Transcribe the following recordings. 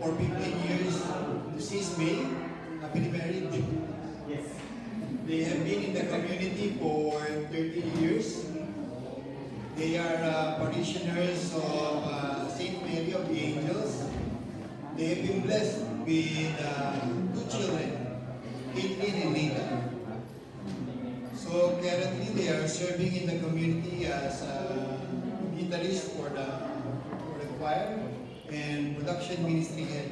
for 15 years to Sis May, happily married. Yes. They have been in the community for 30 years. They are parishioners of Saint Mary of the Angels. They have been blessed with two children, Caitlin and Nathan. So currently they are serving in the community as guitarist for the choir and production ministry head.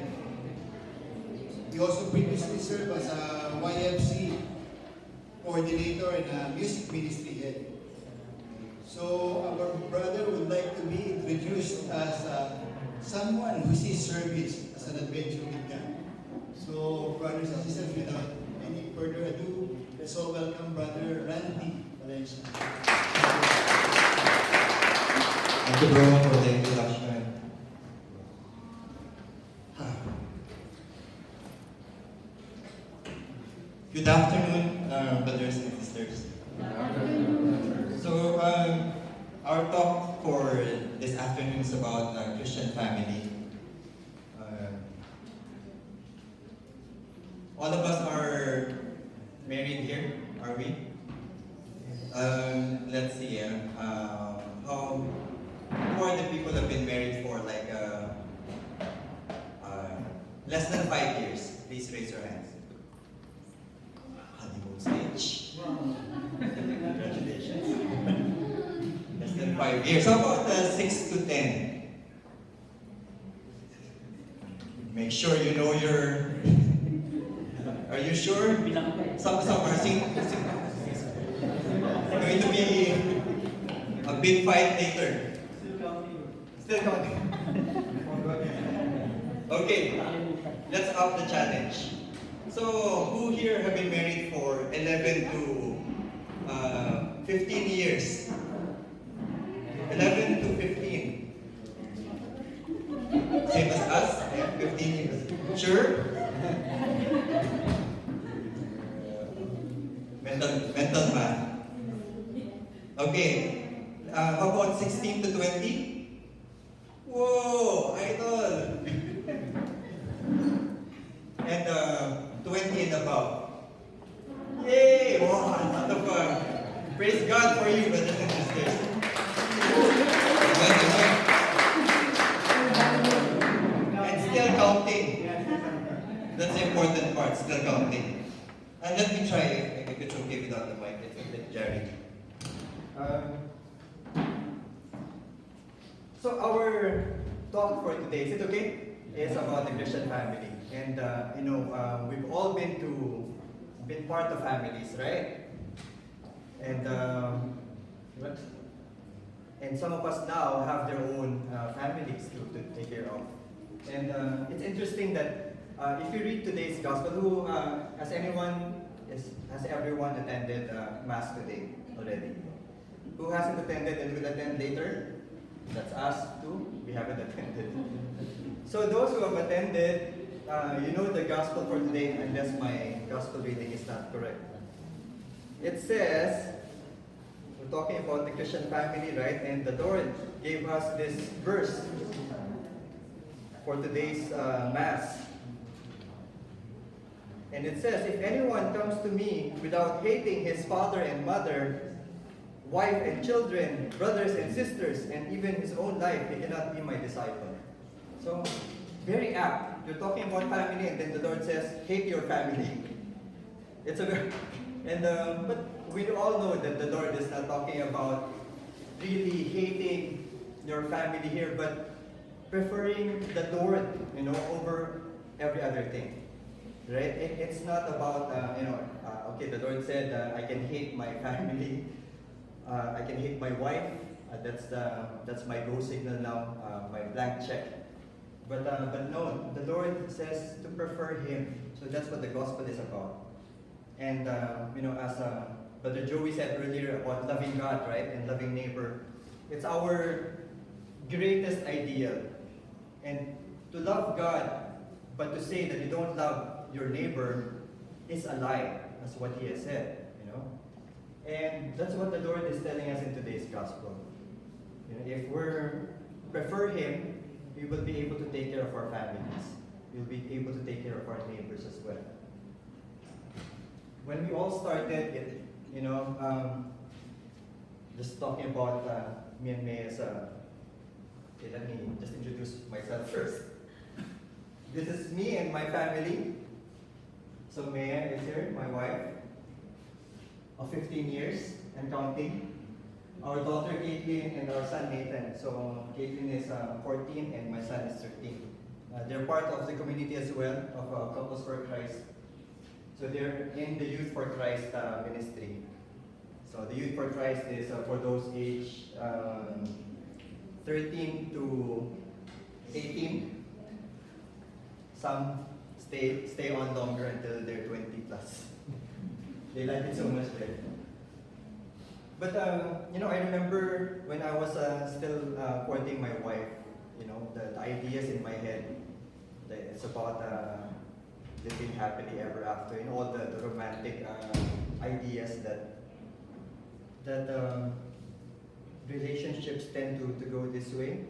He also previously served as a YFC coordinator and a music ministry head. So our brother would like to be introduced as someone who sees service as an adventure with God. So brothers and sisters, without any further ado, let's all welcome Brother Randy Valencia. Thank you, bro, for the introduction. Good afternoon, brothers and sisters. So, our talk for this afternoon is about Christian family. All of us are married here, are we? Let's see. Who are the people who have been married for like less than 5 years? Please raise your hands. Honeymoon stage. Congratulations. Less than 5 years. How about 6 to 10? Make sure you know your. Are you sure? Some are going to be a big fight later. Still counting. Okay, let's up the challenge. So, who here have been married for 11 to 15 years? 11 to 15. Same as us? Yeah, 15 years. Sure? Mental math. Okay. How about 16 to 20? Whoa, idol! And 20 and above. Yay! Wow, a lot of fun. Praise God for you, brothers and sisters. And still counting. That's the important part, still counting. And let me try, if it's okay without the mic, it's a bit jarring. So our talk for today, is it okay? It's about the Christian family. And we've all been part of families, right? And and some of us now have their own families to take care of. And it's interesting that if you read today's gospel, has everyone attended Mass today already? Who hasn't attended and will attend later? That's us too. We haven't attended. So those who have attended, you know the gospel for today, unless my gospel reading is not correct. It says, we're talking about the Christian family, right? And the Lord gave us this verse for today's Mass. And it says, if anyone comes to me without hating his father and mother, wife and children, brothers and sisters, and even his own life, he cannot be my disciple. So, very apt. You're talking about family, and then the Lord says, hate your family. It's a very, but we all know that the Lord is not talking about really hating your family here, but preferring the Lord, over every other thing. Right? It's not about, okay, the Lord said, I can hate my family, I can hate my wife, that's my go signal now, my blank check. But no, the Lord says to prefer Him. So that's what the gospel is about. And, as Brother Joey said earlier about loving God, right, and loving neighbor, it's our greatest ideal. And to love God, but to say that you don't love your neighbor is a lie, as what he has said, And that's what the Lord is telling us in today's gospel. If we prefer Him, we will be able to take care of our families. we'll be able to take care of our neighbors as well. When we all started, just talking about me and May as okay, let me just introduce myself first. This is me and my family. So Maya is here, my wife, of 15 years and counting. Our daughter Caitlin and our son Nathan. So Caitlin is 14 and my son is 13. They're part of the community as well, of Couples for Christ. So they're in the Youth for Christ ministry. So the Youth for Christ is for those age 13 to 18. Some stay on longer until they're 20 plus. They like it so much there. But I remember when I was still courting my wife, the ideas in my head, it's about living happily ever after, all the romantic ideas that relationships tend to go this way.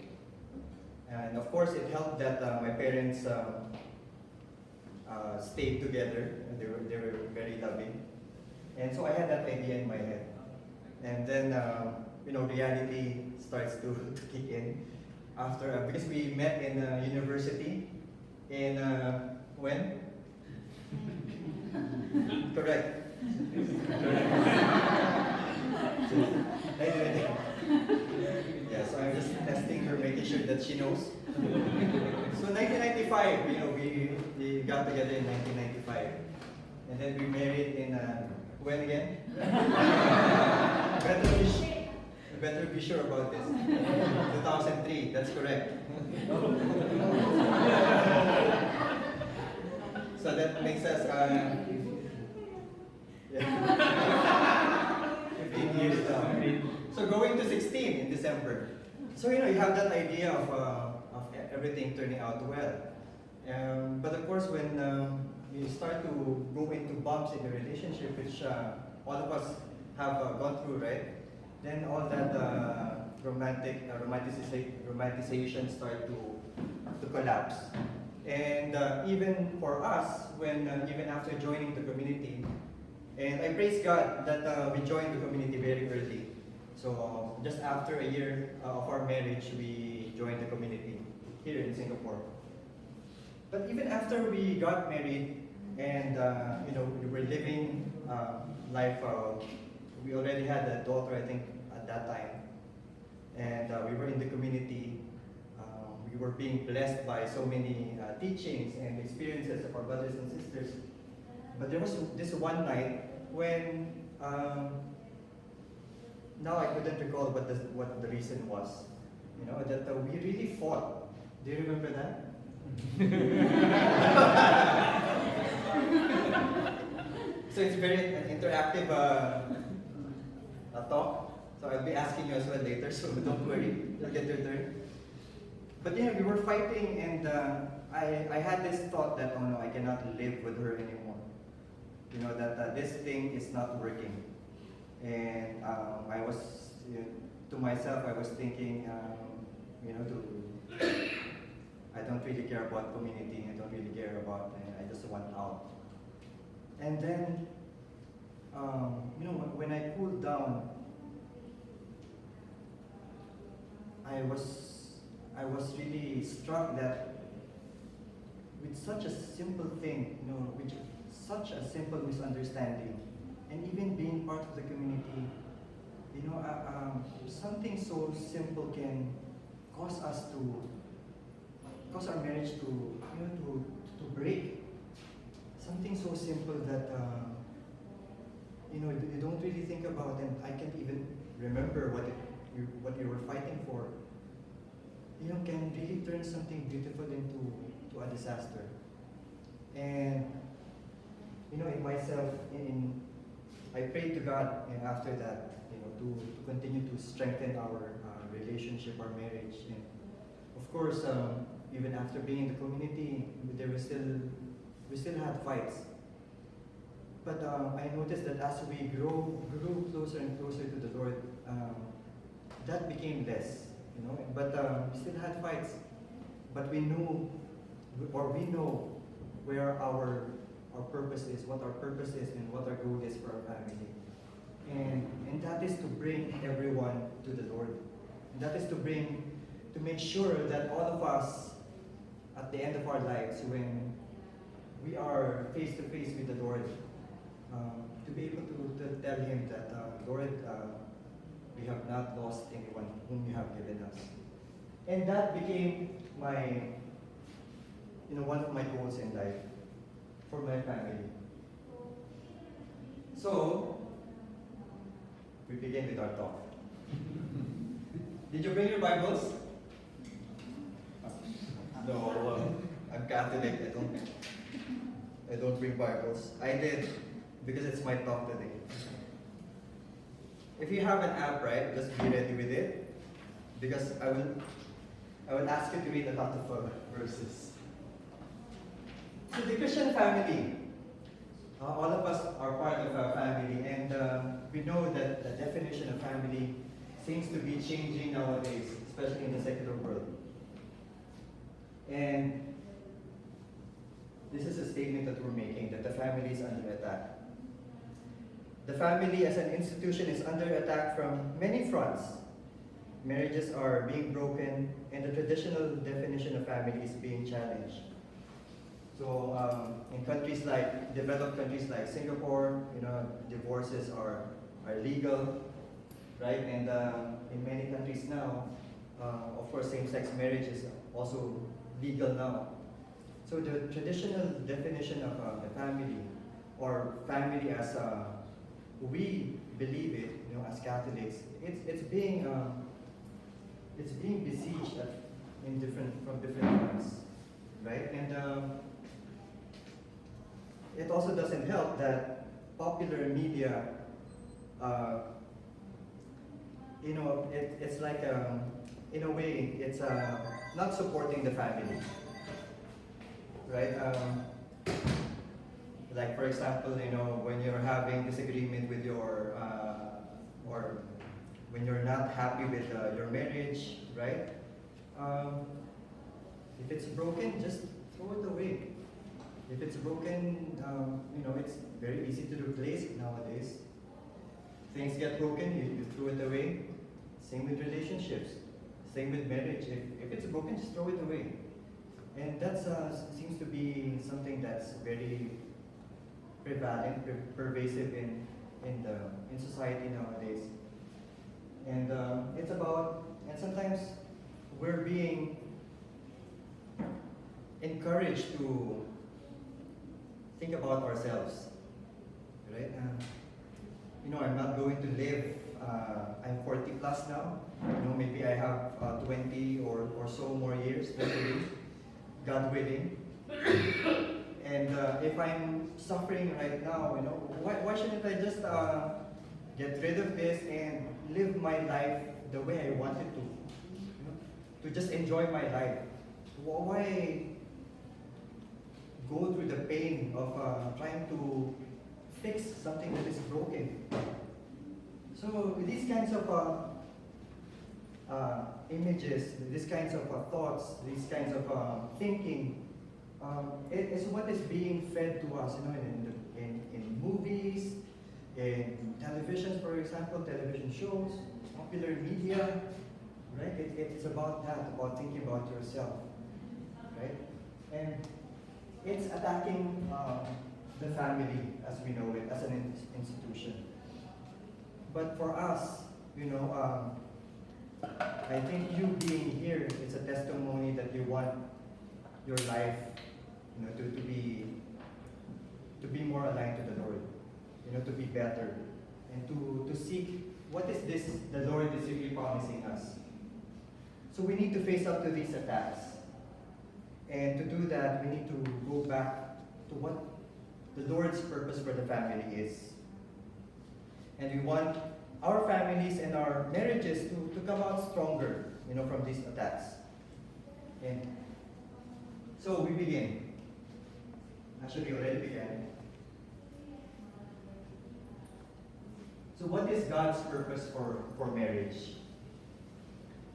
And of course, it helped that my parents stayed together. And they were very loving, and so I had that idea in my head. And then reality starts to kick in after because we met in university in when? Correct. Yeah, so I'm just testing her, making sure that she knows. So 1995, we got together in 1995, and then we married in when again? better be sure about this. 2003, that's correct. So that makes us 15 years down. So going to 16 in December. So you have that idea of everything turning out well. But of course, when you start to go into bumps in the relationship, which all of us have gone through, right? Then all that romanticization start to collapse. And even for us, when even after joining the community, and I praise God that we joined the community very early. So just after a year of our marriage, we joined the community here in Singapore. But even after we got married and we were living life, we already had a daughter, I think, at that time, and we were in the community. We were being blessed by so many teachings and experiences of our brothers and sisters. But there was this one night when now I couldn't recall what the reason was. That we really fought. Do you remember that? So it's very an interactive talk. So I'll be asking you as well later, so don't worry, you'll get your turn. But we were fighting, and I had this thought that, oh no, I cannot live with her anymore. That this thing is not working. And I was, to myself, I was thinking, I don't really care about community, I don't really care about, I just want out. And then, when I cooled down, I was really struck that with such a simple thing, with such a simple misunderstanding, and even being part of the community, something so simple can cause our marriage to break. Something so simple that you don't really think about, and I can't even remember what you were fighting for. Can really turn something beautiful into a disaster. And in myself, I prayed to God, and after that, to continue to strengthen our relationship, our marriage. And of course, even after being in the community, we still had fights. But I noticed that as we grew closer and closer to the Lord, that became less. But we still had fights. But we knew or we know where our purpose is, what our purpose is, and what our goal is for our family. And that is to bring everyone to the Lord. And that is to make sure that all of us, at the end of our lives, when we are face to face with the Lord, to be able to tell Him that, Lord, we have not lost anyone whom you have given us. And that became one of my goals in life for my family. So, we begin with our talk. Did you bring your Bibles? No, I'm Catholic. I don't bring Bibles. I did because it's my talk today. If you have an app, right, just be ready with it, because I will ask you to read a lot of verses. So the Christian family, all of us are part of a family, and we know that the definition of family seems to be changing nowadays, especially in the secular world. And this is a statement that we're making, that the family is under attack. The family as an institution is under attack from many fronts. Marriages are being broken, and the traditional definition of family is being challenged. So in developed countries like Singapore, divorces are legal, right? And in many countries now, of course, same-sex marriage is also legal now. So the traditional definition of the family, or family as we believe it, as Catholics, it's being besieged from different fronts, right? And it also doesn't help that popular media, it's like in a way it's not supporting the family, right? Like for example, when you're having disagreement with your, or when you're not happy with your marriage, right? If it's broken, just throw it away. If it's broken, it's very easy to replace it nowadays. Things get broken, you throw it away. Same with relationships. Same with marriage. If it's broken, just throw it away. And that seems to be something that's very prevalent, pervasive in society nowadays. And it's about, and sometimes we're being encouraged to think about ourselves, right? I'm not going to live, I'm 40 plus now, maybe I have 20 or so more years to live, God willing. And if I'm suffering right now, why shouldn't I just get rid of this and live my life the way I wanted to just enjoy my life? Why go through the pain of trying to fix something that is broken? So these kinds of images, these kinds of thoughts, these kinds of thinking, it is what is being fed to us, in movies, in television, for example, television shows, popular media, right? It's about that, about thinking about yourself, right? And it's attacking the family as we know it, as an institution. But for us, I think you being here is a testimony that you want your life, to be more aligned to the Lord, to be better, and to seek what is this the Lord is really promising us. So we need to face up to these attacks. And to do that, we need to go back to what the Lord's purpose for the family is. And we want our families and our marriages to come out stronger, from these attacks. And so we begin. Actually, we already began. So what is God's purpose for marriage?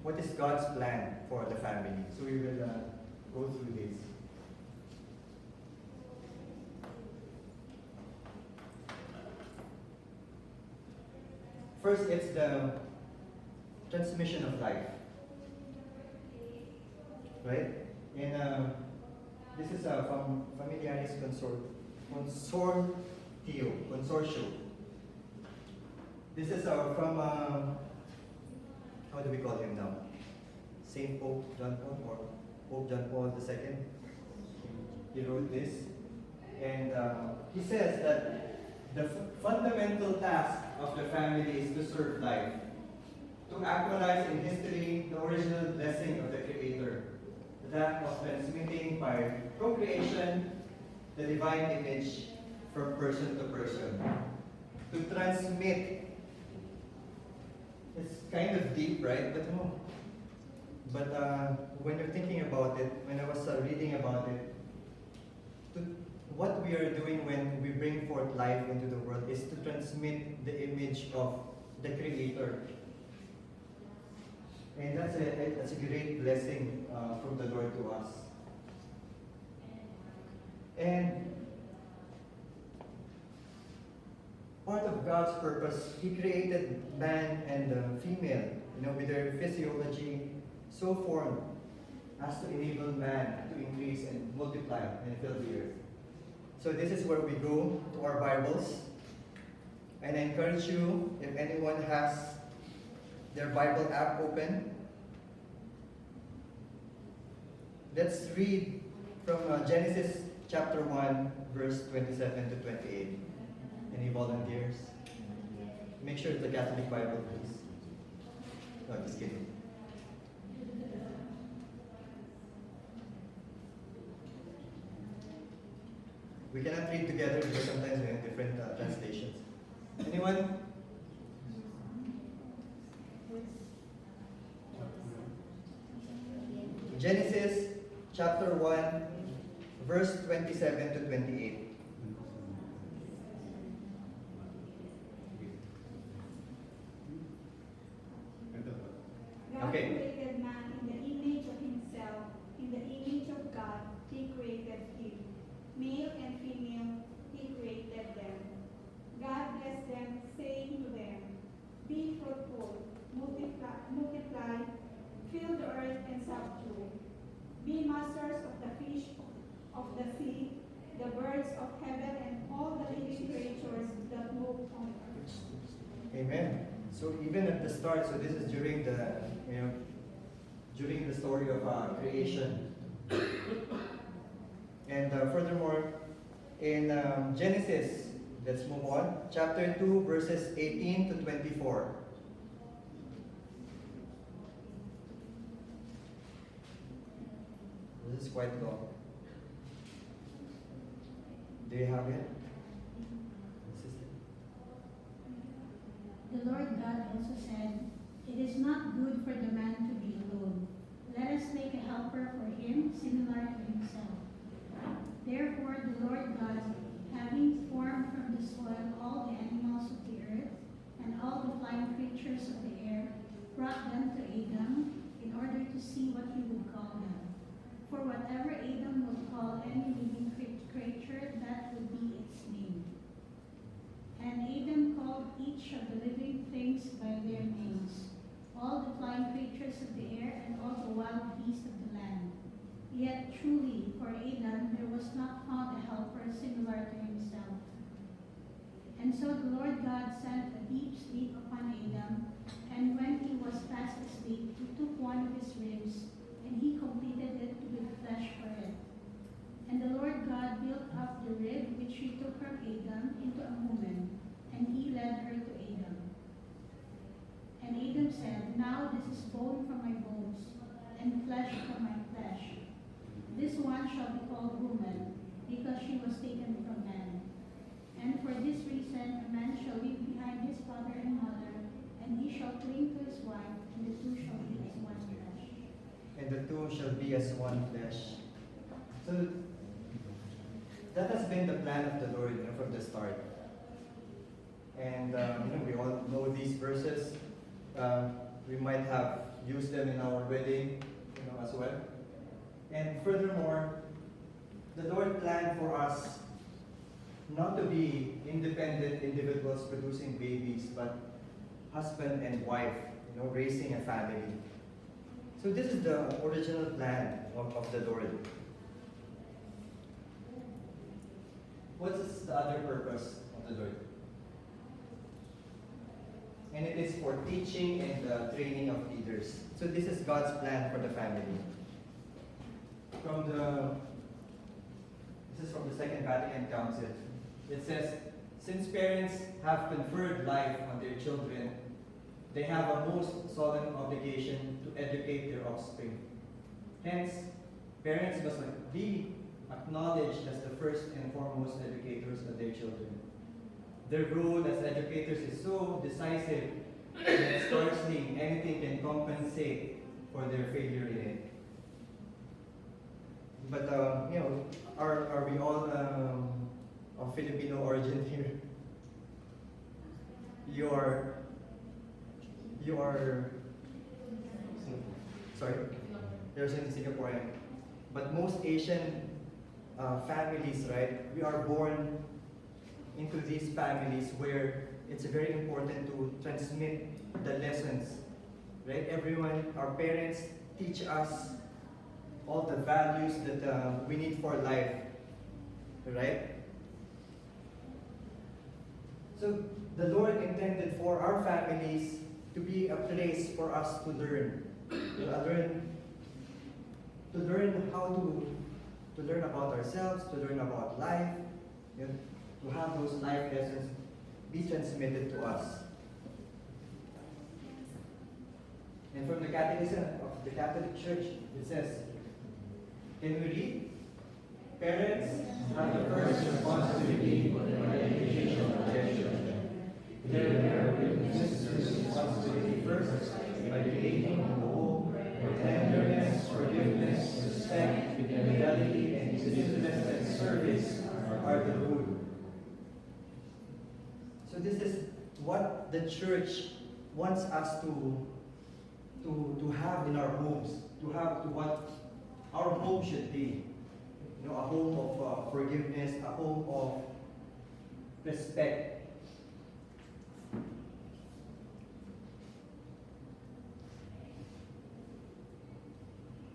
What is God's plan for the family? So we will go through this. First, it's the transmission of life. Right? And this is from Familiaris Consortio. This is from, how do we call him now? Saint Pope John Paul or Pope John Paul II. He wrote this. And he says that the fundamental task of the family is to serve life, to actualize in history the original blessing of the Creator, that of transmitting by procreation the divine image from person to person. To transmit, it's kind of deep, right? But when you're thinking about it, when I was reading about it, what we are doing when we bring forth life into the world is to transmit the image of the Creator. And that's a great blessing from the Lord to us. And part of God's purpose, He created man and female, with their physiology so formed as to enable man to increase and multiply and fill the earth. So this is where we go to our Bibles. And I encourage you, if anyone has their Bible app open, let's read from Genesis chapter 1, verse 27 to 28. Any volunteers? Make sure it's the Catholic Bible, please. No, just kidding. We cannot read together because sometimes we have different translations. Anyone? Genesis chapter 1, verse 27 to 28. God Okay. created man in the image of himself. In the image of God, He created him. Male and female, He created them. God blessed them, saying to them, "Be fruitful, multiply, fill the earth and subdue. Be masters of the fish of the sea, the birds of heaven, and all the living creatures that move on earth." Amen. So even at the start, so this is during the story of creation. And furthermore, in Genesis, let's move on, chapter 2, verses 18 to 24. This is quite long. Do you have it? Sister? The Lord God also said, "It is not good for the man to be alone. Let us make a helper for him, similar to himself." Therefore the Lord God, having formed from the soil all the animals of the earth and all the flying creatures of the air, brought them to Adam in order to see what he would call them. For whatever Adam would call any living creature, that would be its name. And Adam called each of the living things by their names, all the flying creatures of the air and all the wild beasts of the land. Yet truly, for Adam there was not found a helper similar to himself. And so the Lord God sent a deep sleep upon Adam, and when he was fast asleep, he took one of his ribs, and he completed it with flesh for it. And the Lord God built up the rib which he took from Adam into a woman, and he led her to Adam. And Adam said, "Now this is bone from my bones, and flesh from my flesh. This one shall be called woman, because she was taken from man. And for this reason a man shall leave behind his father and mother, and he shall cling to his wife, and the two shall be as one flesh." And the two shall be as one flesh. So that has been the plan of the Lord from the start. And we all know these verses. We might have used them in our wedding, as well. And furthermore, the Lord planned for us not to be independent individuals producing babies, but husband and wife, raising a family. So this is the original plan of the Lord. What is the other purpose of the Lord? And it is for teaching and training of leaders. So this is God's plan for the family. This is from the Second Vatican Council. It says, since parents have conferred life on their children, they have a most solemn obligation to educate their offspring. Hence, parents must be acknowledged as the first and foremost educators of their children. Their role as educators is so decisive that scarcely anything can compensate for their failure in it. But are we all of Filipino origin here? You are sorry, you're Singaporean. But most Asian families, right? We are born into these families where it's very important to transmit the lessons, right? Our parents teach us all the values that we need for life, right? So the Lord intended for our families to be a place for us to learn, to learn how to learn about ourselves, to learn about life, to have those life lessons be transmitted to us. And from the Catechism of the Catholic Church, it says, can we read? Parents have the first responsibility for the education of their children. They bear witness to this responsibility first by creating a home where tenderness, forgiveness, respect, fidelity, and disinterested service are the rule. So this is what the church wants us to have in our homes, to what our home should be. A home of forgiveness, a home of respect.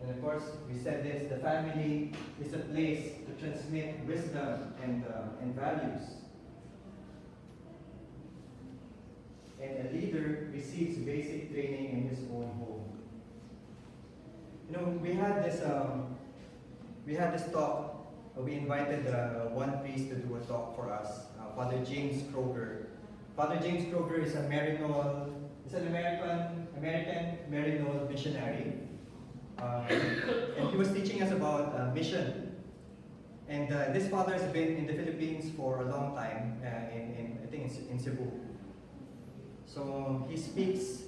And of course, we said this, the family is a place to transmit wisdom and values. And a leader receives basic training in his own home. We had this talk. We invited one priest to do a talk for us, Father James Kroger. Father James Kroger is an American Maryknoll missionary. And he was teaching us about mission. And this father has been in the Philippines for a long time, I think in Cebu. So he speaks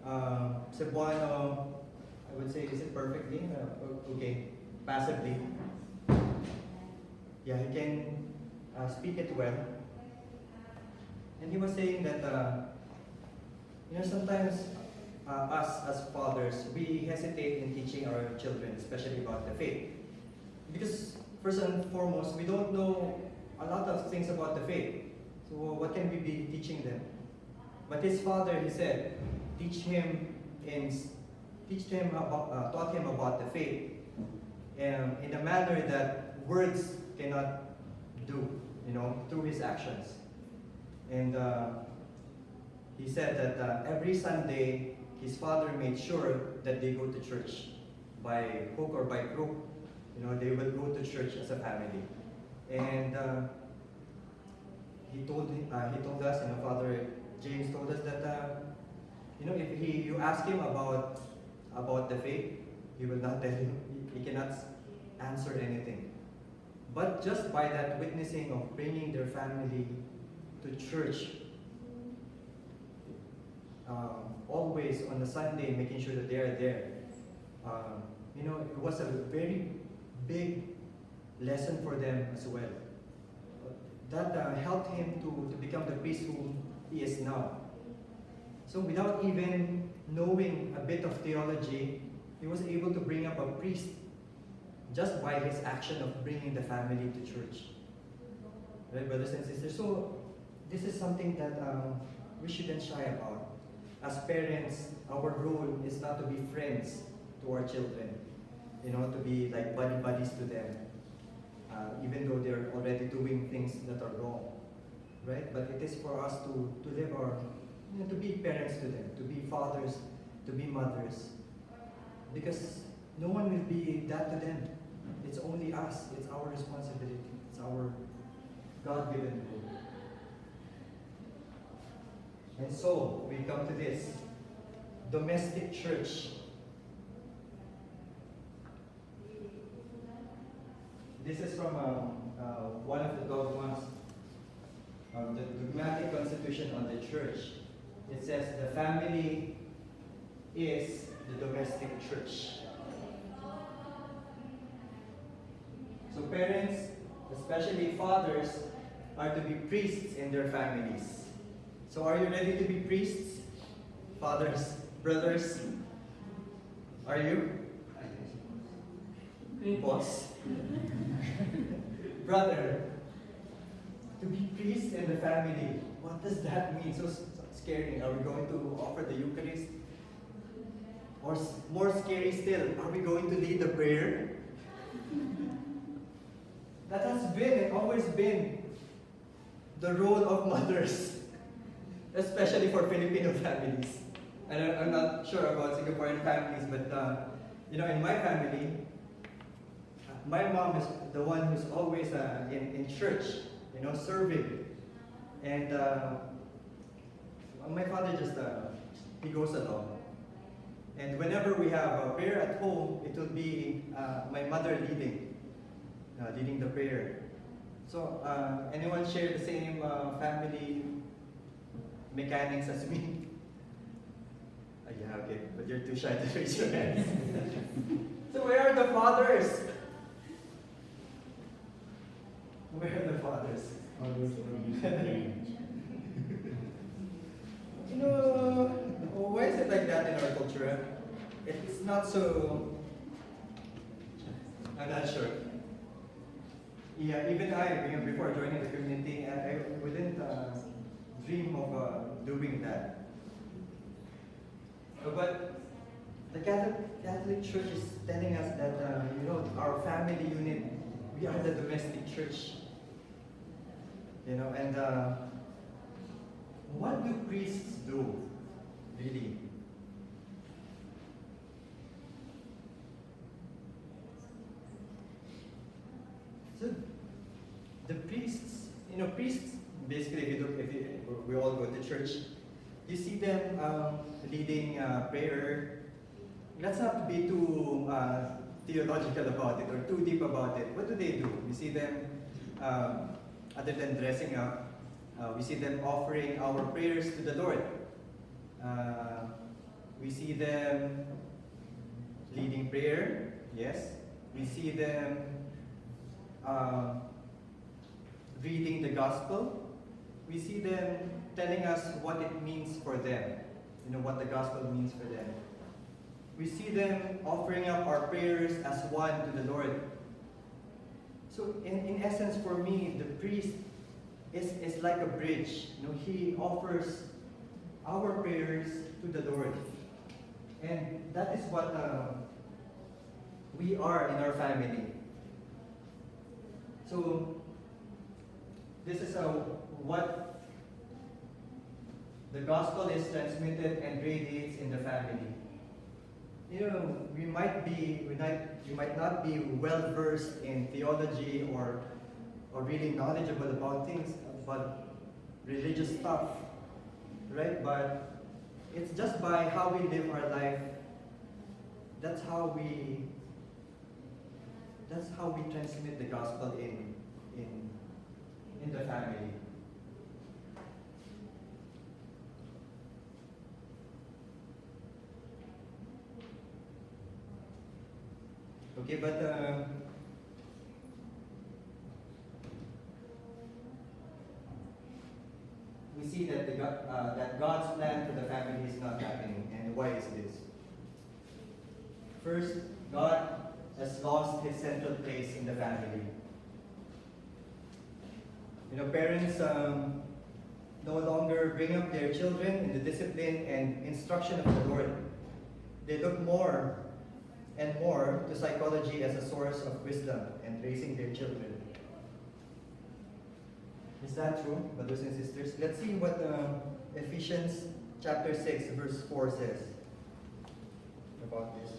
Cebuano, I would say, is it perfectly? Okay, passively. Yeah, he can speak it well. And he was saying that, sometimes us as fathers, we hesitate in teaching our children, especially about the faith. Because first and foremost, we don't know a lot of things about the faith. So what can we be teaching them? But his father, he said, taught him about the faith in a manner that words cannot do, through his actions. And he said that every Sunday, his father made sure that they go to church by hook or by crook. They will go to church as a family. And he told us, Father James told us that, if you ask him about the faith, he will not tell you. He cannot answer anything. But just by that witnessing of bringing their family to church, always on a Sunday, making sure that they are there, it was a very big lesson for them as well. That helped him to become the priest who he is now. So without even knowing a bit of theology, he was able to bring up a priest just by his action of bringing the family to church. Right, brothers and sisters? So this is something that we shouldn't shy about. As parents, our role is not to be friends to our children, to be like buddies to them, even though they're already doing things that are wrong, right? But it is for us to live our, to be parents to them, to be fathers, to be mothers, because no one will be that to them. It's only us. It's our responsibility. It's our God-given role. And so, we come to this domestic church. This is from one of the dogmas of the dogmatic constitution on the church. It says the family is the domestic church. So parents, especially fathers, are to be priests in their families. So are you ready to be priests? Fathers, brothers? Are you? Boss? Brother, to be priests in the family, what does that mean? So scary. Are we going to offer the Eucharist? Or more scary still, are we going to lead the prayer? That has been and always been the role of mothers, especially for Filipino families. And I'm not sure about Singaporean families, but in my family, my mom is the one who's always in church, serving. And my father just, he goes along. And whenever we have a prayer at home, it will be my mother leading the prayer. So, anyone share the same family mechanics as me? Yeah, okay, but you're too shy to raise your hands. So where are the fathers? Where are the fathers? Why is it like that in our culture? It's not so. I'm not sure. Yeah, even I, before joining the community, I wouldn't dream of doing that. But the Catholic Church is telling us that our family unit, we are the domestic church. And what do priests do, really? So the priests, basically, if we all go to church, you see them leading prayer. Let's not be too theological about it or too deep about it. What do? We see them, other than dressing up, we see them offering our prayers to the Lord. We see them leading prayer, yes. We see them reading the gospel. We see them telling us what it means for them, what the gospel means for them. We see them offering up our prayers as one to the Lord. So in essence, for me, the priest is like a bridge. He offers our prayers to the Lord. And that is what we are in our family. So this is what the gospel is transmitted and radiates in the family. We might not be well versed in theology or really knowledgeable about things, about religious stuff, right? But it's just by how we live our life. That's how we transmit the gospel in the family. Okay, but we see that that God's plan for the family is not happening. And why is this? First, God has lost His central place in the family. Parents no longer bring up their children in the discipline and instruction of the Lord. They look more and more to psychology as a source of wisdom and raising their children. Is that true, brothers and sisters? Let's see what Ephesians chapter 6, verse 4 says about this.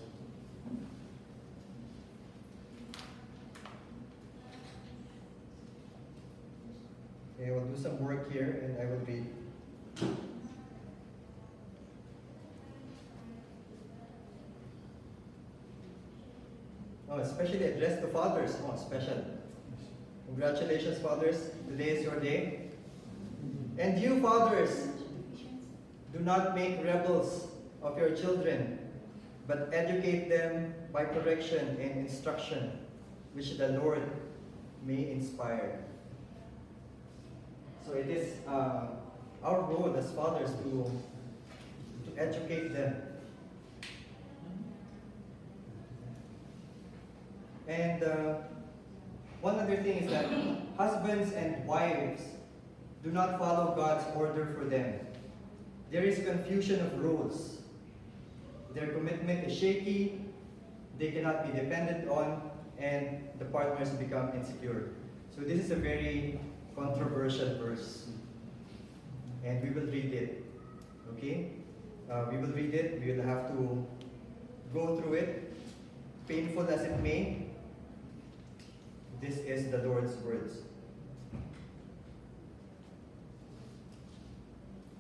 Okay, I will do some work here and I will read. Oh, especially addressed to fathers. Oh, special. Congratulations, fathers. Today is your day. And you, fathers, do not make rebels of your children, but educate them by correction and instruction, which the Lord may inspire. So it is our role as fathers to educate them. And one other thing is that husbands and wives do not follow God's order for them. There is confusion of rules. Their commitment is shaky, they cannot be depended on, and the partners become insecure. So this is a very controversial verse. And we will read it. Okay? We will read it. We will have to go through it. Painful as it may, this is the Lord's words.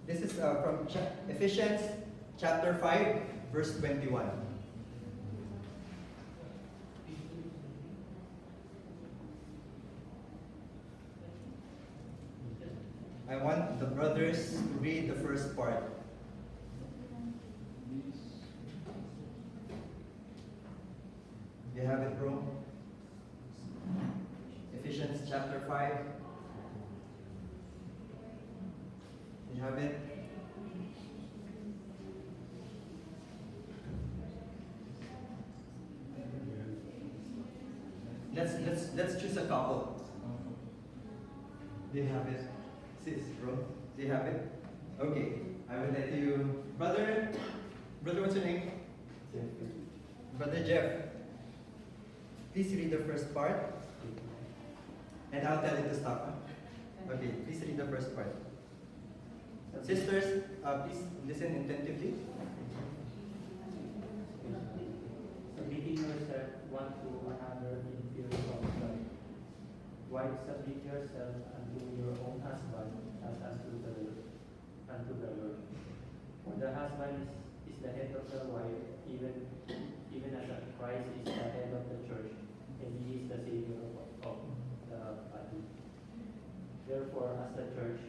This is from Ephesians chapter 5, verse 21. I want the brothers to read the first part. You have it, bro? Ephesians chapter 5. You have it? Let's choose a couple. Do you have it? Sis, bro? Do you have it? Okay. I will let you. Brother, what's your name? Brother Jeff. Please read the first part. And I'll tell you to stop. Okay, please read the first part. Sisters, please listen attentively. Submitting yourself one to another in fear of God. Wives, submit yourself unto your own husband as unto the Lord. For the husband is the head of the wife, even as Christ is the head of the church, and he is the Savior of the body. Therefore, as the church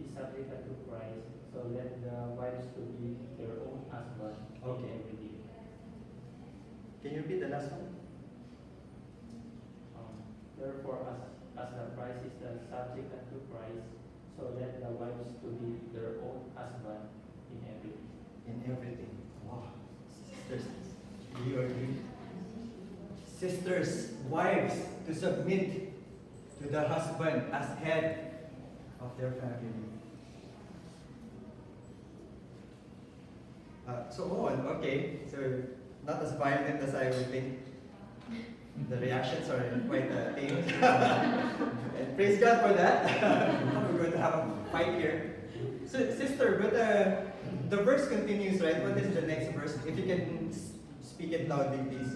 is subject unto Christ, so let the wives to be their own husband Okay. in everything. Can you repeat the last one? Therefore, as the Christ is the subject unto Christ, so let the wives to be their own husband in everything. In everything. Wow. Sisters, do you agree? Sisters, wives, to submit to the husband as head of their family. So on, okay. So not as violent as I would think. The reactions are quite tame. And praise God for that. We're going to have a fight here. So, sister, but the verse continues, right? What is the next verse? If you can speak it loudly, please.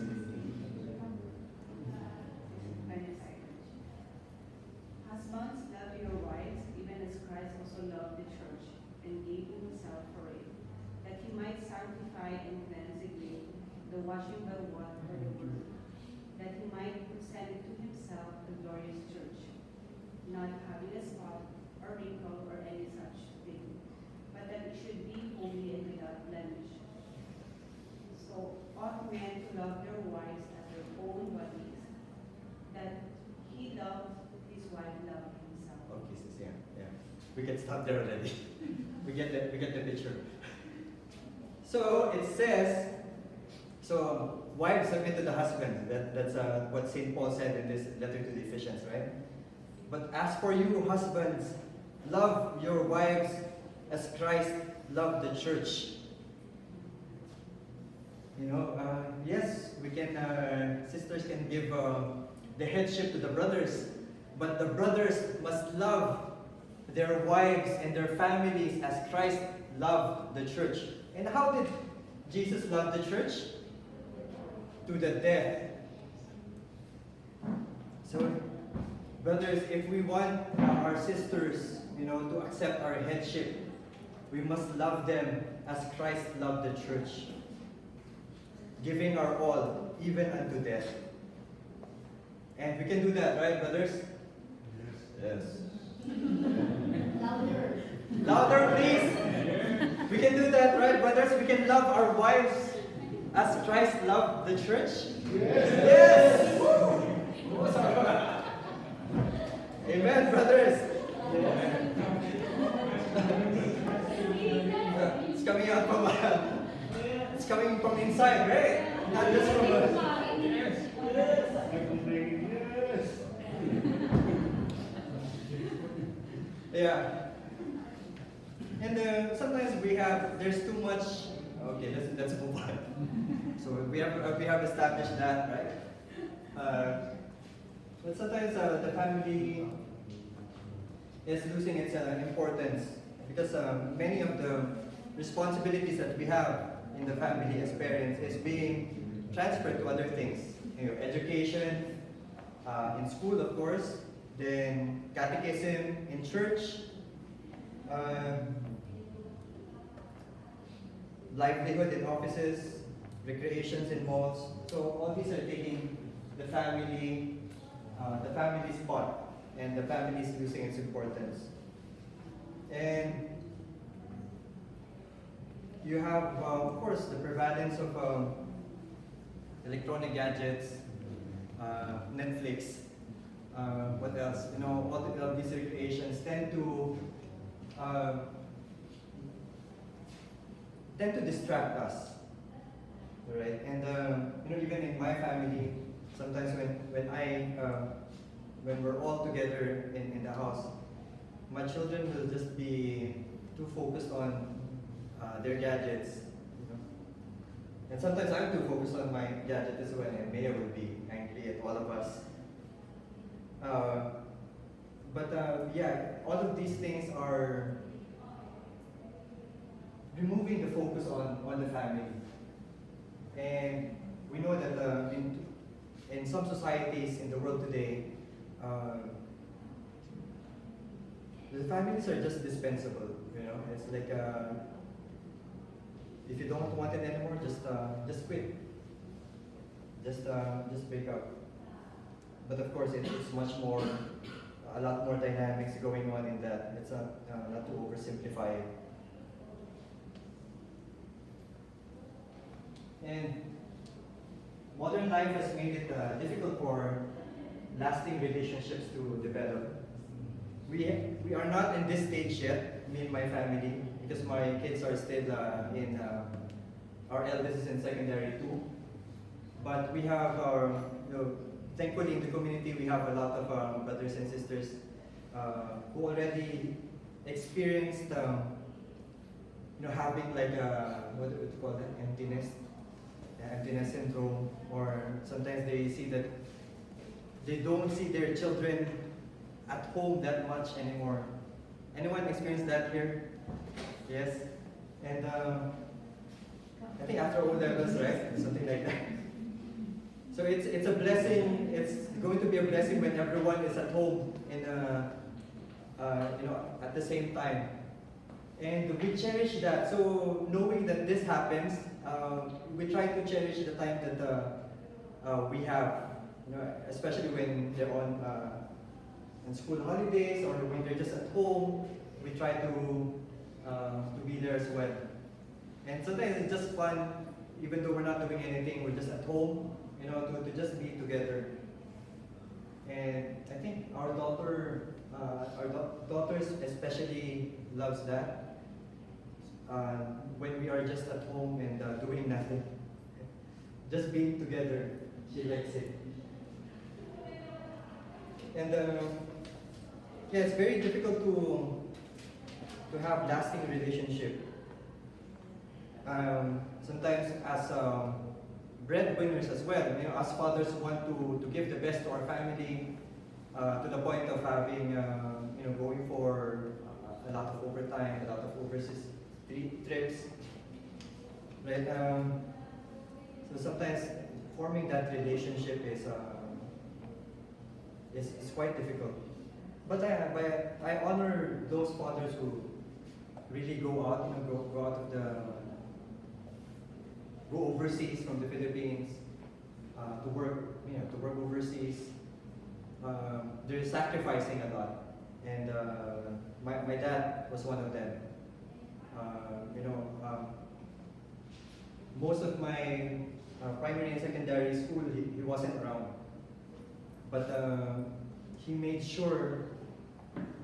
Husbands, love your wives, even as Christ also loved the church and gave himself for it, that he might sanctify and cleanse again the washing by water for the word, that he might present it to himself a glorious church, not having a spot or wrinkle or any such thing, but that it should be holy and without blemish. So ought men to love their wives as their own bodies, that he loved his wife loved himself. Okay, sis, yeah. We can stop there already. we get the picture. So it says, so wives submit to the husband. That's what St. Paul said in this letter to the Ephesians, right? But as for you, husbands, love your wives as Christ loved the church. Yes, we can, sisters can give the headship to the brothers, but the brothers must love their wives and their families as Christ loved the church. And how did Jesus love the church? To the death. So, brothers, if we want our sisters, to accept our headship, we must love them as Christ loved the church, giving our all, even unto death. And we can do that, right, brothers? Yes. Louder. Louder, please. We can do that, right, brothers? We can love our wives as Christ loved the church. Yes. Amen, brothers. It's coming out from it's coming from inside, right? Not just from yeah. And sometimes there's too much. Okay, let's move on. So we have established that, right? But sometimes the family is losing its importance because many of the responsibilities that we have in the family as parents is being transferred to other things. Education, in school, of course, then catechism in church, livelihood in offices, recreations in malls. So all these are taking the family's spot, and the family is losing its importance. And you have, of course, the prevalence of electronic gadgets, Netflix. What else? All of these recreations tend to distract us, right? And even in my family, sometimes when we're all together in the house, my children will just be too focused on their gadgets, and sometimes I'm too focused on my gadget as well, and Maya will be angry at all of us. All of these things are removing the focus on the family. And we know that in some societies in the world today, the families are just dispensable. It's like if you don't want it anymore, just quit, just break up. But of course, it's a lot more dynamics going on in that. It's not to oversimplify it. And modern life has made it difficult for lasting relationships to develop. We are not in this stage yet, me and my family, because my kids are still our eldest is in secondary 2. But we have thankfully in the community we have a lot of brothers and sisters who already experienced having like what do you call that, emptiness syndrome, or sometimes they see that they don't see their children at home that much anymore. Anyone experienced that here? Yes? And I think after O-levels, right? Something like that. So it's a blessing. It's going to be a blessing when everyone is at home at the same time. And we cherish that. So knowing that this happens, we try to cherish the time that we have, especially when they're on school holidays or when they're just at home. We try to be there as well. And sometimes it's just fun, even though we're not doing anything, we're just at home, to just be together. And I think our daughters especially loves that. When we are just at home and doing nothing, just being together, she likes it. And it's very difficult to have lasting relationship. Sometimes as breadwinners as well, as fathers want to give the best to our family, to the point of having, going for a lot of overtime, a lot of overseas trips, right? So sometimes forming that relationship is quite difficult. But I honor those fathers who really go out, go out of go overseas from the Philippines to work overseas. They're sacrificing a lot, and my dad was one of them. Most of my primary and secondary school, he wasn't around, but he made sure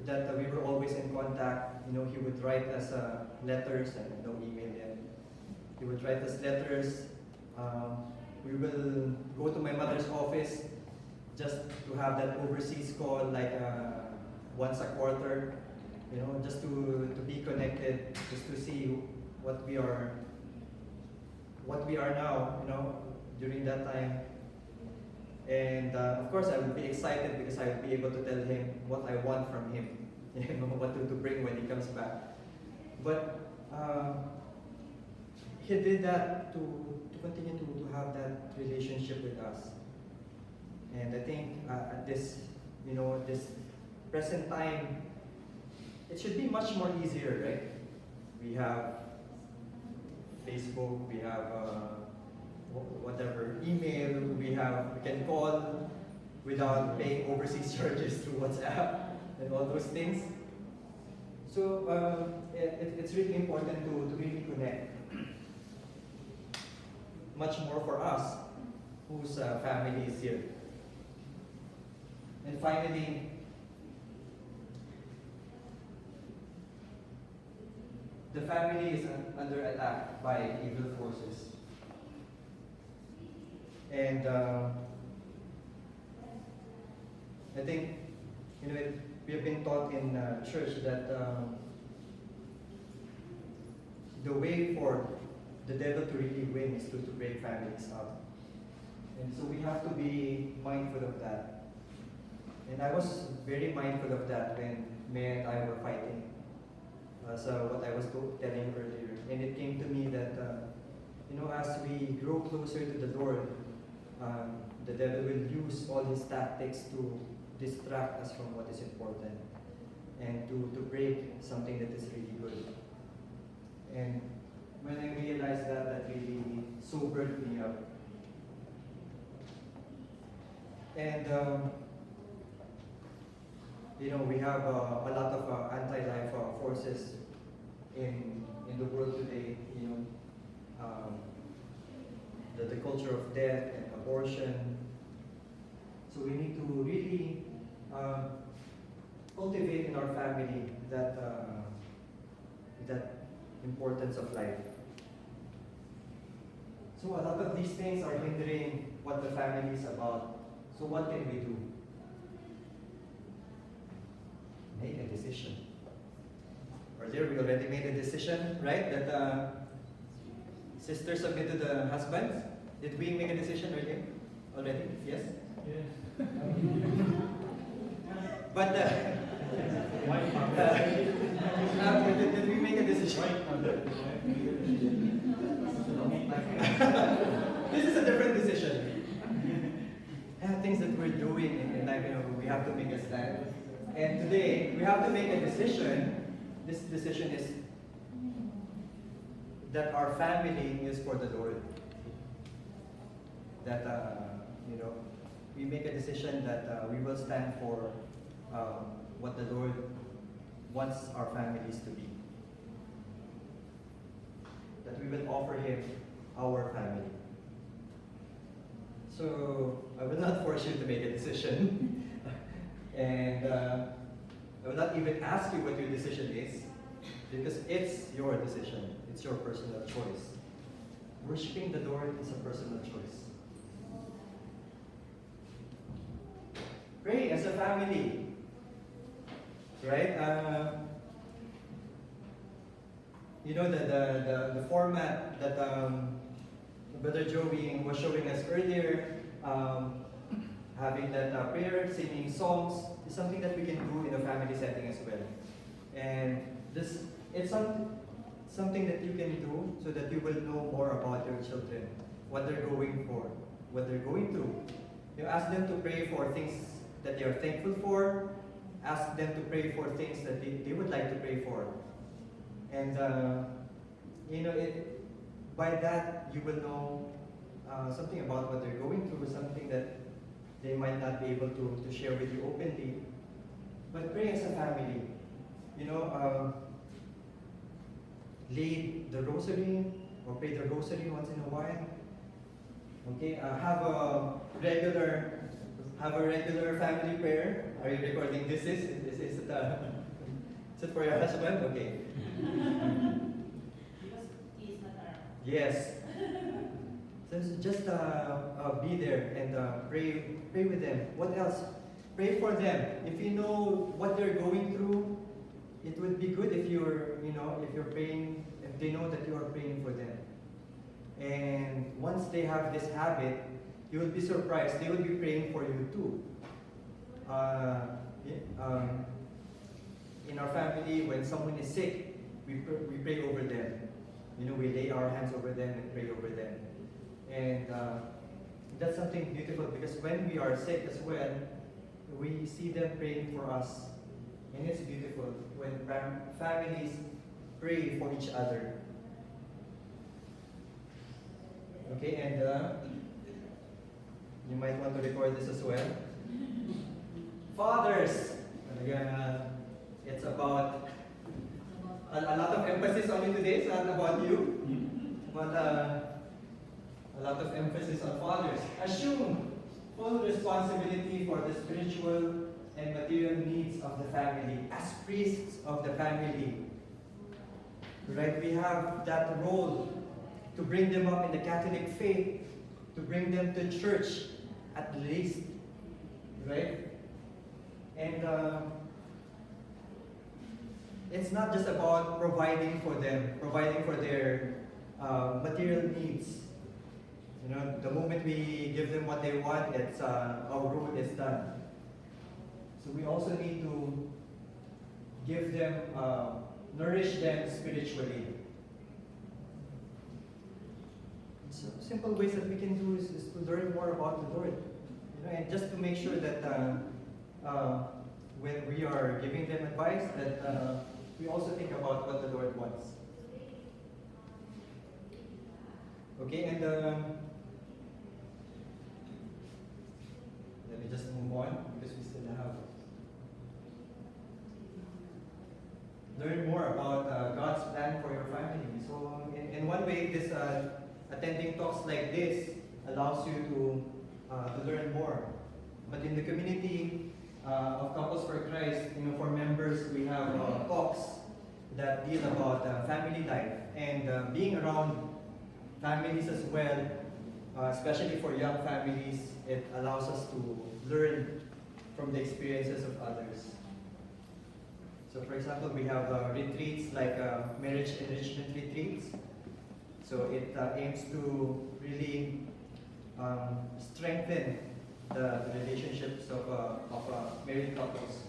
that we were always in contact. He would write us letters, and no email yet. He would write us letters. We will go to my mother's office just to have that overseas call, like once a quarter, just to be connected, just to see what we are now, during that time. And of course, I would be excited because I would be able to tell him what I want from him, what to bring when he comes back. But he did that to continue to have that relationship with us. And I think at this, this present time, it should be much more easier, right? We have Facebook, we have whatever, email, we can call without paying overseas charges through WhatsApp and all those things. So it's really important to really connect. Much more for us, whose family is here. And finally, the family is under attack by evil forces. And I think, we have been taught in church that the way for the devil to really win is to break families up. And so we have to be mindful of that. And I was very mindful of that when May and I were fighting. So what I was telling earlier. And it came to me that, as we grow closer to the Lord, the devil will use all his tactics to distract us from what is important and to break something that is really good. And when I realized that really sobered me up. And we have a lot of anti-life forces in the world today. The culture of death and abortion. So we need to really cultivate in our family that importance of life. So a lot of these things are hindering what the family is about. So what can we do? Make a decision. Earlier we already made a decision, right? That sisters submit to the husbands. Did we make a decision earlier? Already? Yes? Yes. But did we make a decision? This is a different decision. Things that we're doing in life, we have to make a stand. And today, we have to make a decision. This decision is that our family is for the Lord. That, we make a decision that we will stand for what the Lord wants our families to be. That we will offer Him our family. So, I will not force you to make a decision. And I will not even ask you what your decision is, because it's your decision. It's your personal choice. Worshipping the Lord is a personal choice. Pray as a family. Right? you know, the format that Brother Joey was showing us earlier, having that prayer, singing songs, is something that we can do in a family setting as well. And it's something that you can do so that you will know more about your children, what they're going for, what they're going through. You ask them to pray for things that they are thankful for. Ask them to pray for things that they would like to pray for. And, you know, by that you will know something about what they're going through, something that they might not be able to share with you openly. But pray as a family. You know, lead the rosary or pray the rosary once in a while. Okay, have a regular family prayer. Are you recording this? Is it for your husband? Okay. Because he is not around. Yes. So just be there and pray with them. What else? Pray for them. If you know what they're going through, it would be good if you're praying, if they know that you are praying for them. And once they have this habit, you will be surprised. They will be praying for you too. In our family, when someone is sick, we pray over them. You know, we lay our hands over them and pray over them. And that's something beautiful because when we are sick as well, we see them praying for us. And it's beautiful when families pray for each other. Okay, and you might want to record this as well. Fathers, again, it's about a lot of emphasis on you today. It's not about you, but a lot of emphasis on fathers. Assume full responsibility for the spiritual and material needs of the family as priests of the family. Right? We have that role to bring them up in the Catholic faith, to bring them to church at least, right? And it's not just about providing for them, providing for their material needs. You know, the moment we give them what they want, it's our role is done. So we also need to give them, nourish them spiritually. So simple ways that we can do is to learn more about the Lord, you know, and just to make sure that when we are giving them advice, that we also think about what the Lord wants. Okay, and let me just move on because we still have. Learn more about God's plan for your family. So in one way, this attending talks like this allows you to learn more. But in the community of Couples for Christ, you know, for members, we have talks that deal about family life and being around families as well, especially for young families. It allows us to learn from the experiences of others. So for example, we have retreats like marriage enrichment retreats. So it aims to really strengthen the relationships of married couples.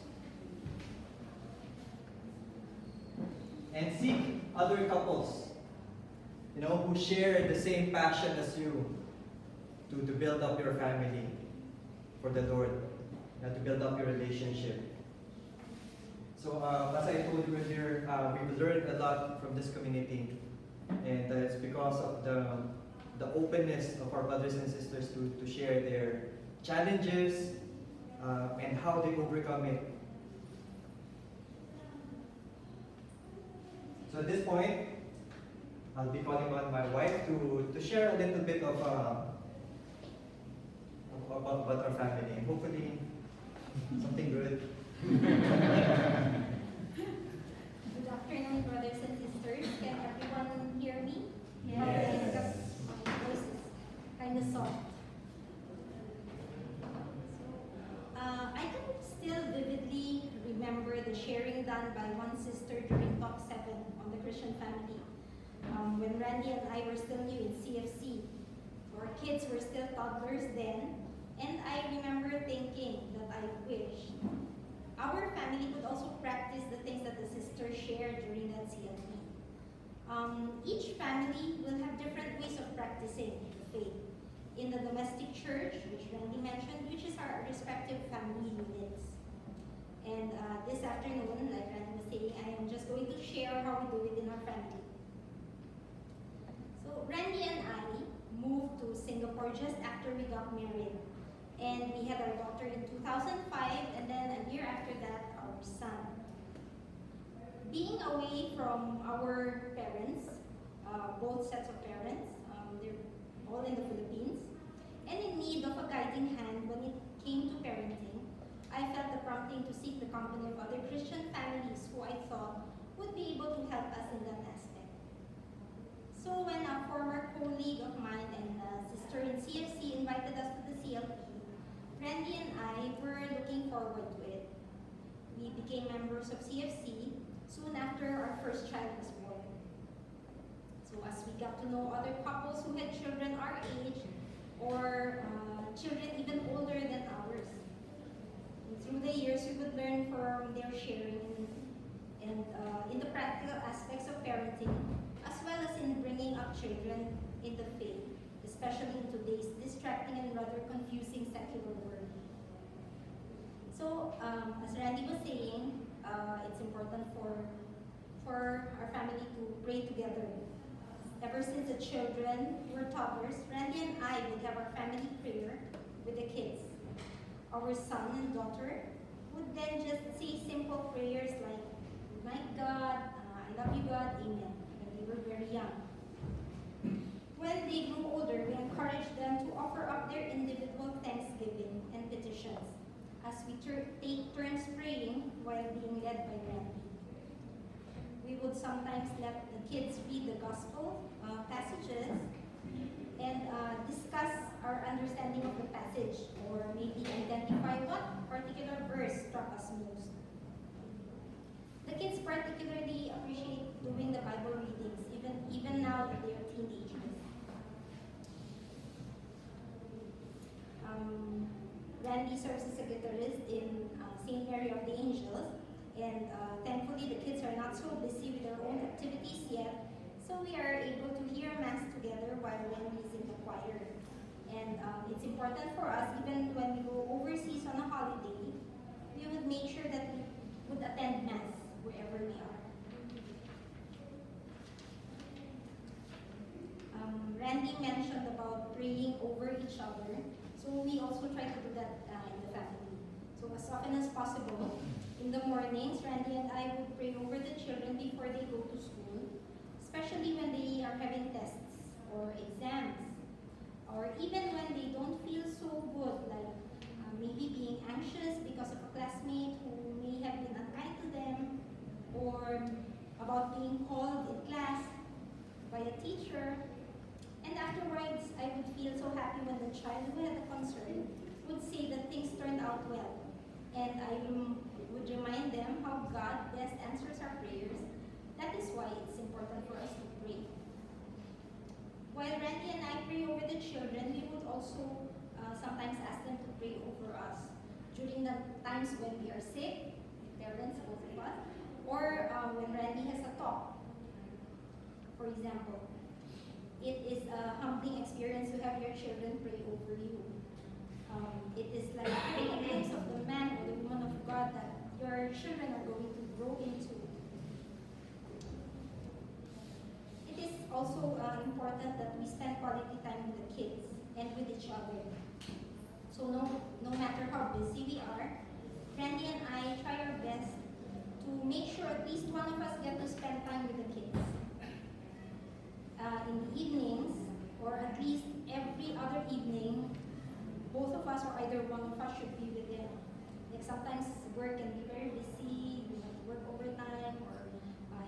And seek other couples, you know, who share the same passion as you to build up your family for the Lord, to build up your relationship. So as I told you earlier, we've learned a lot from this community, and it's because of the openness of our brothers and sisters to share their challenges and how they overcome it. So at this point, I'll be calling on my wife to share a little bit of about our family, and hopefully something good. Good afternoon, brothers and sisters. Can everyone hear me? Yes. My voice is kind of soft. I can still vividly remember the sharing done by one sister during Talk 7 on the Christian family. When Randy and I were still new in CFC. Our kids were still toddlers then, and I remember thinking that I wish our family could also practice the things that the sister shared during that CLP. Each family will have different ways of practicing the faith. In the domestic church, which Randy mentioned, which is our respective family units. And this afternoon, like Randy was saying, I am just going to share how we do it in our family. So Randy and I moved to Singapore just after we got married. And we had our daughter in 2005, and then a year after that, our son. Being away from our parents, both sets of parents, they're all in the Philippines, and in need of a guiding hand when it came to parenting, I felt the prompting to seek the company of other Christian families who I thought would be able to help us in that aspect. So when a former colleague of mine and a sister in CFC invited us to the CLP, Randy and I were looking forward to it. We became members of CFC soon after our first child was born. So as we got to know other couples who had children our age, or children even older than ours, and through the years we would learn from their sharing and in the practical aspects of parenting, as well as in bringing up children in the faith, especially in today's distracting and rather confusing secular world. So, as Randy was saying, it's important for our family to pray together. Ever since the children were toddlers, Randy and I would have our family prayer with the kids. Our son and daughter would then just say simple prayers like, "Good night, God," "I love you, God," "Amen," when they were very young. When they grew older, we encouraged them to offer up their individual thanksgiving and petitions as we take turns praying while being led by Randy. We would sometimes let the kids read the gospel passages and discuss our understanding of the passage, or maybe identify what particular verse struck us most. The kids particularly appreciate doing the Bible readings, even now that they are teenagers. Randy serves as a guitarist in St. Mary of the Angels, and thankfully the kids are not so busy with their own activities yet, so we are able to hear Mass together while Randy is in the choir. And it's important for us, even when we go overseas on a holiday, we would make sure that we would attend Mass wherever we are. Randy mentioned about praying over each other, so we also try to do that in the family. So as often as possible, in the mornings, Randy and I would pray over the children before they go to school, especially when they are having tests or exams, or even when they don't feel so good, like maybe being anxious because of a classmate who may have been unkind to them, or about being called in class by a teacher. And afterwards, I would feel so happy when the child who had a concern would say that things turned out well. And I would remind them how God best answers our prayers. That is why it's important for us to pray. While Randy and I pray over the children, we would also sometimes ask them to pray over us during the times when we are sick, parents, both of us, or when Randy has a talk. For example, it is a humbling experience to have your children pray over you. It is like having a glimpse of the man or the woman of God that your children are going to grow into. It is also important that we spend quality time with the kids and with each other. So no matter how busy we are, Randy and I try our best to make sure at least one of us get to spend time with the kids. In the evenings, or at least every other evening, both of us or either one of us should be with them. Like sometimes work can be very busy, we have to work overtime or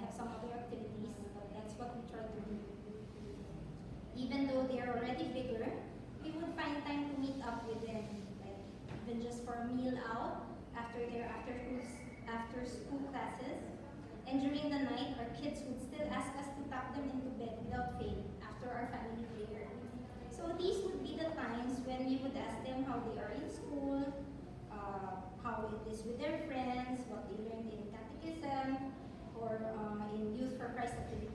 have some other activities, but that's what we try to do. Even though they are already bigger, we would find time to meet up with them, like even just for a meal out after their after school classes, night, our kids would still ask us to tuck them into bed without fail after our family prayer. So these would be the times when we would ask them how they are in school, how it is with their friends, what they learned in catechism, or in Youth for Christ activities.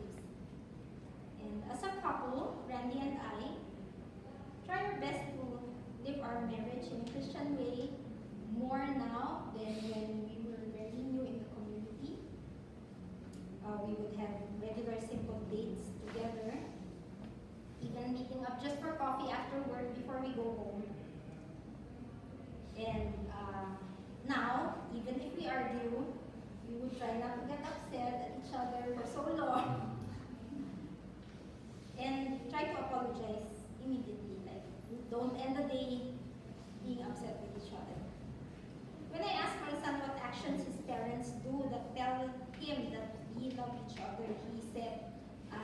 And as a couple, Randy and I try our best to live our marriage in a Christian way more now than when we were very new in the community. We would have regular simple dates together, even meeting up just for coffee after work before we go home. And now, even if we argue, we would try not to get upset at each other for so long and try to apologize immediately. Like, don't end the day being upset with each other. When I asked my son what actions his parents do that tell him that we love each other, he said, I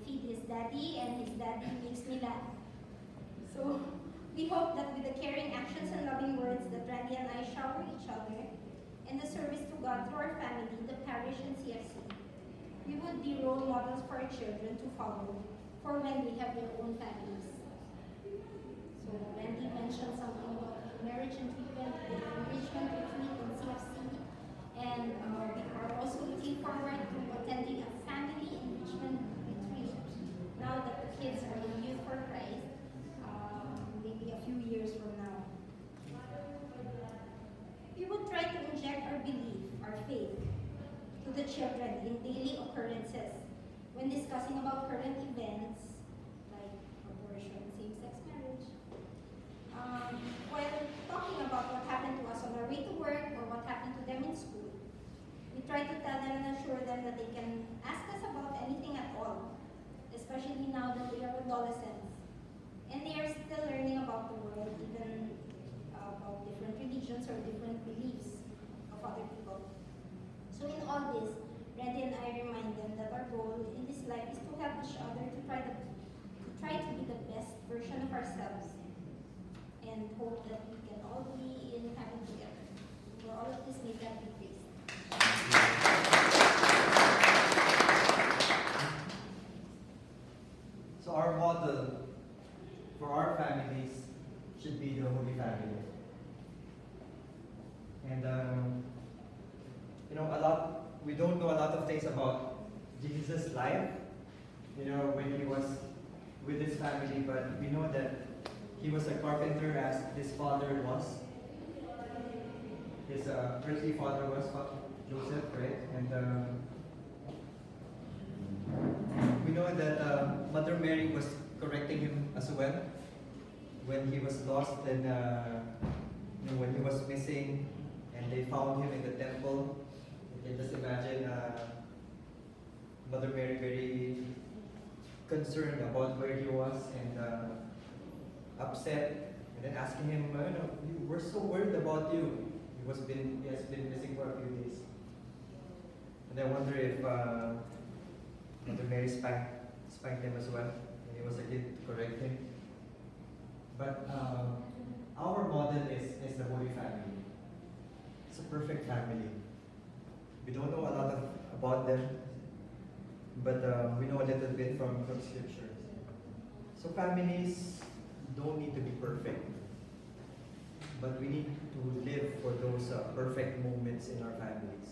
feed his daddy and his daddy makes me laugh. So we hope that with the caring actions and loving words that Randy and I shower each other and the service to God through our family, the parish and CFC, we would be role models for our children to follow for when we have their own families. So Randy mentioned something about marriage and treatment, the enrichment retreat in CFC, and we are also looking forward to attending a family enrichment retreat now that the kids are in Youth for Christ, maybe a few years from now. We would try to inject our belief, our faith, to the children in daily occurrences when discussing about current events like abortion, same-sex marriage. While talking about what happened to us on our way to work or what happened to them in school, we try to tell them and assure them that they can ask us about anything at all, especially now that they are adolescents. And they are still learning about the world, even about different religions or different beliefs of other people. So in all this, Randy and I remind them that our goal in this life is to help each other to try to be the best version of ourselves and hope that we can all be in heaven together. For all of this, may God be praised. So our model for our families should be the Holy Family. And we don't know a lot of things about Jesus' life, when he was with his family, but we know that he was a carpenter as his father was. His earthly father was Joseph, right? And we know that Mother Mary was correcting him as well when he was lost and when he was missing, and they found him in the temple. You can just imagine Mother Mary very concerned about where he was and upset, and then asking him, we're so worried about you. He has been missing for a few days. And I wonder if Mother Mary spanked him as well when he was a kid to correct him. But our model is the Holy Family. It's a perfect family. We don't know a lot about them, but we know a little bit from Scripture. So families don't need to be perfect, but we need to live for those perfect moments in our families.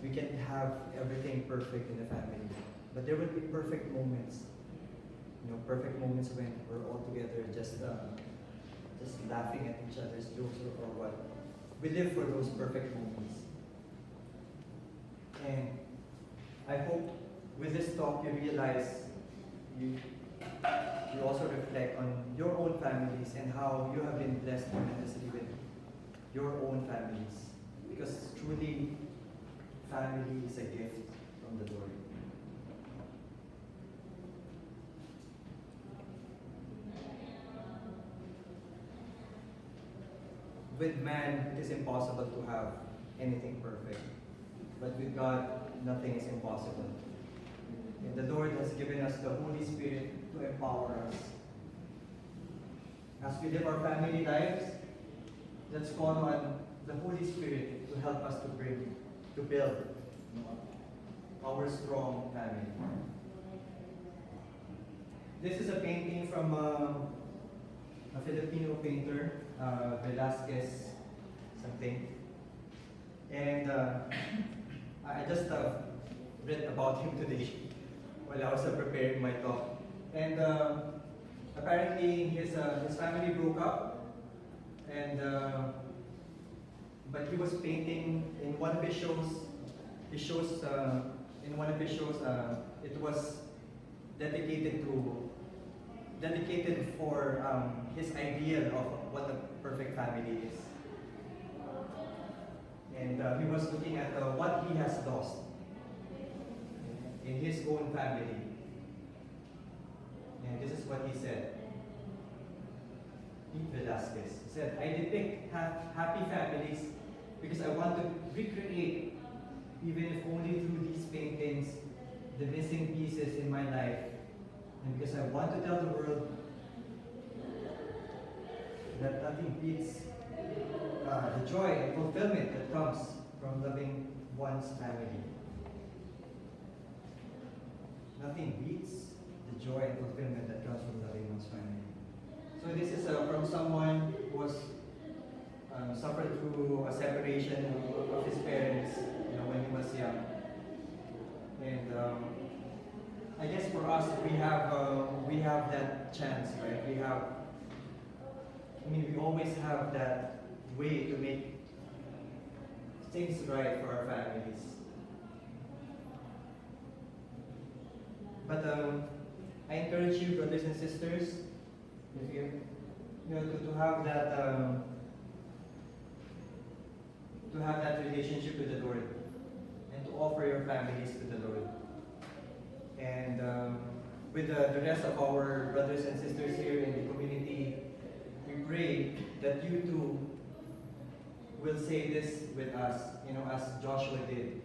We can have everything perfect in the family, but there will be perfect moments. Perfect moments when we're all together, just laughing at each other's jokes or what. We live for those perfect moments. And I hope with this talk you realize you also reflect on your own families and how you have been blessed tremendously with your own families. Because truly, family is a gift from the Lord. With man, it is impossible to have anything perfect. But with God, nothing is impossible. And the Lord has given us the Holy Spirit to empower us. As we live our family lives, let's call on the Holy Spirit to help us to build. our strong family. This is a painting from a Filipino painter, Velasquez something. And I just read about him today while I was preparing my talk. And apparently his family broke up, and but he was painting in one of his shows. In one of his shows, it was dedicated for his ideal of what a perfect family is. And he was looking at what he has lost in his own family. And this is what he said. Velasquez said, "I depict happy families because I want to recreate, even if only through these paintings, the missing pieces in my life. And because I want to tell the world that nothing beats the joy and fulfillment that comes from loving one's family. Nothing beats the joy and fulfillment that comes from loving one's family." So this is from someone who was suffered through a separation of his parents, when he was young. And I guess for us, we have that chance, right? We always have that way to make things right for our families. But I encourage you, brothers and sisters, if to have that relationship with the Lord, and to offer your families to the Lord. And with the rest of our brothers and sisters here in the community, we pray that you too will say this with us, as Joshua did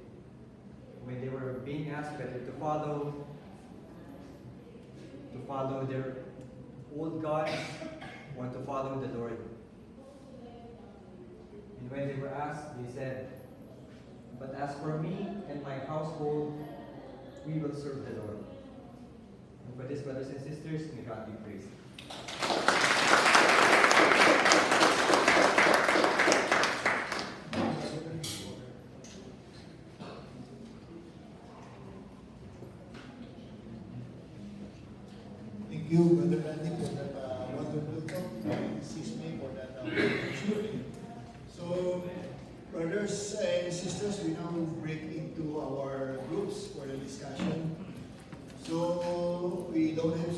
when they were being asked whether to follow their old gods or to follow the Lord. And when they were asked, they said, "But as for me and my household, we will serve the Lord." And for this, brothers and sisters, may God be praised. Thank you, Brother Randy, for that wonderful talk. Excuse me for that story. So, brothers and sisters, we now break into our groups for the discussion. So, we don't have